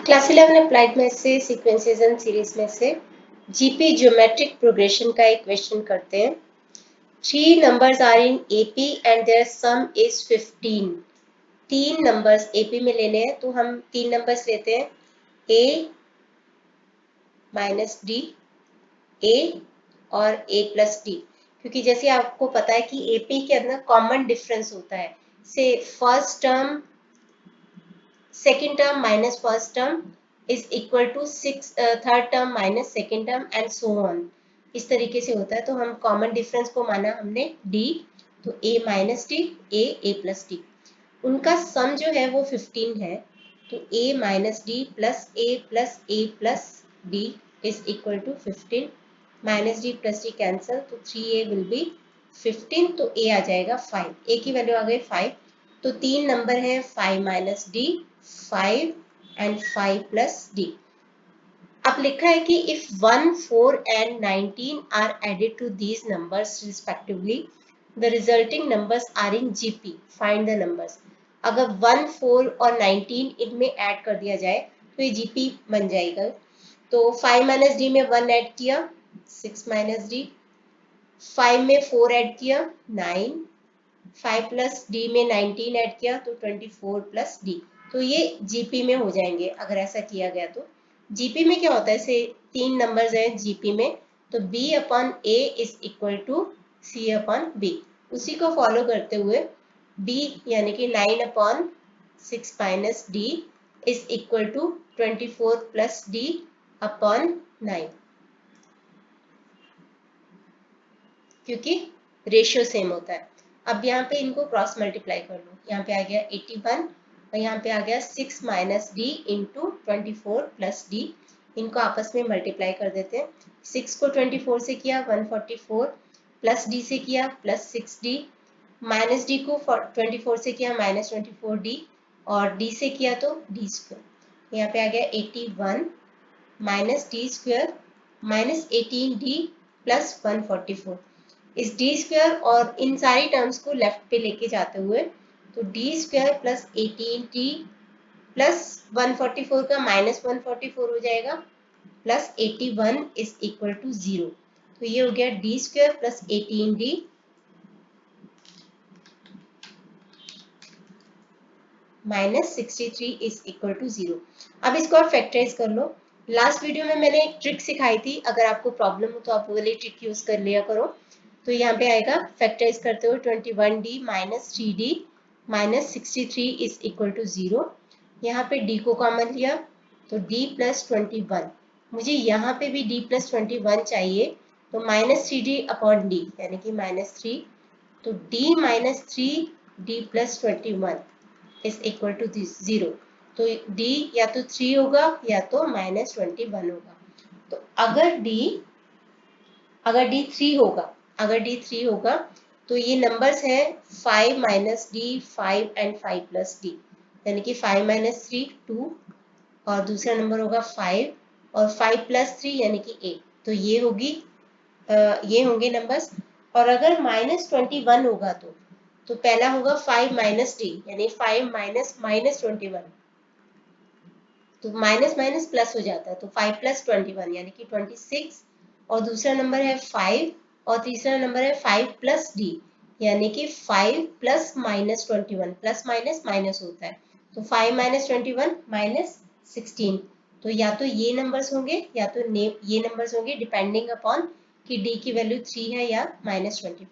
Class 11 applied math से sequences and series में से जीपी ज्योमेट्रिक प्रोग्रेशन का एक क्वेश्चन करते हैं। 3 numbers are in AP and their sum is 15। 3 numbers AP में लेने हैं तो हम 3 नंबर्स लेते हैं A माइनस डी, A और A प्लस डी, क्योंकि जैसे आपको पता है कि AP के अंदर कॉमन डिफरेंस होता है। से first term second term minus first term is equal to third term minus second term and so on. इस तरीके से होता है। तो हम कॉमन डिफरेंस को माना हमने डी, तो a minus D, a plus D. उनका सम जो है वो 15 है। तो a minus D plus a plus D is equal to 15। Minus D plus D cancel, तो 3a विल बी 15, तो a आ जाएगा 5। a की वैल्यू आ गई 5। तो 3 नंबर है 5 minus D, 5 and 5 plus D. अब लिखा है कि if 1, 4 and 19 are added to these numbers respectively, the resulting numbers are in GP, find the numbers. अगर 1, 4 और 19 इनमें ऐड कर दिया जाए तो ये जीपी बन जाएगा। तो 5 माइनस डी में 1 ऐड किया, 6 माइनस डी। 5 में 4 ऐड किया, 9। 5 प्लस डी में 19 ऐड किया तो 24 प्लस डी। तो ये जीपी में हो जाएंगे अगर ऐसा किया गया तो। जीपी में क्या होता है, से 3 नंबर्स हैं जीपी में, तो b upon a is equal to c upon b। उसी को फॉलो करते हुए b यानी कि 9 upon 6 minus D is equal to 24 plus D upon 9, क्योंकि रेशियो सेम होता है। अब यहाँ पे इनको क्रॉस मल्टीप्लाई कर लो। यहाँ पे आ गया 81 और यहाँ पे आ गया 6 minus D into 24 plus D. इनको आपस में मल्टीप्लाई कर देते हैं। 6 को 24 से किया 144, प्लस डी से किया प्लस 6d, माइनस डी को 24 से किया माइनस 24d, और डी से किया तो डी स्क्वायर। यहाँ पे आ गया 81 minus D square minus 18d plus 144। इस डी स्क्वायर और इन सारी टर्म्स को लेफ्ट पे लेके जाते हुए, तो D square plus 18t plus 144 का माइनस 144 हो जाएगा, प्लस 81 इज इक्वल टू 0। तो ये हो गया D square plus 18d minus 63 is equal to 0। अब इसको आप फैक्टराइज कर लो। लास्ट वीडियो में मैंने एक ट्रिक सिखाई थी, अगर आपको प्रॉब्लम हो तो आप वो वाली ट्रिक यूज कर लिया करो। तो यहाँ पे आएगा फैक्टराइज करते हुए 21d minus 3d minus 63 is equal to 0। यहाँ पे d को कॉमन लिया तो d प्लस 21। मुझे यहाँ पे भी d प्लस 21 चाहिए, तो माइनस 3d अपॉन d यानी कि माइनस 3। तो d minus 3d plus 21 is equal to 0। तो d या तो 3 होगा या तो माइनस 21 होगा। तो अगर d 3 होगा तो ये नंबर्स हैं 5 minus D, 5 and 5 plus D, यानी कि 5 माइनस 3 2, और दूसरा नंबर होगा 5 और 5 प्लस 3 यानी कि 8। तो ये होंगे नंबर्स। और अगर माइनस 21 होगा तो पहला होगा 5 माइनस डी यानी 5 माइनस माइनस 21, तो माइनस माइनस प्लस हो जाता है, तो 5 प्लस 21 यानी कि 26। और दूसरा नंबर है 5 और तीसरा नंबर है 5 प्लस डी यानी कि 5 plus minus 21, plus minus minus होता है, तो 5 माइनस 21 माइनस 16। तो या तो ये नंबर्स होंगे या तो ये नंबर्स होंगे, डिपेंडिंग अपॉन कि डी की वैल्यू 3 है या माइनस 21।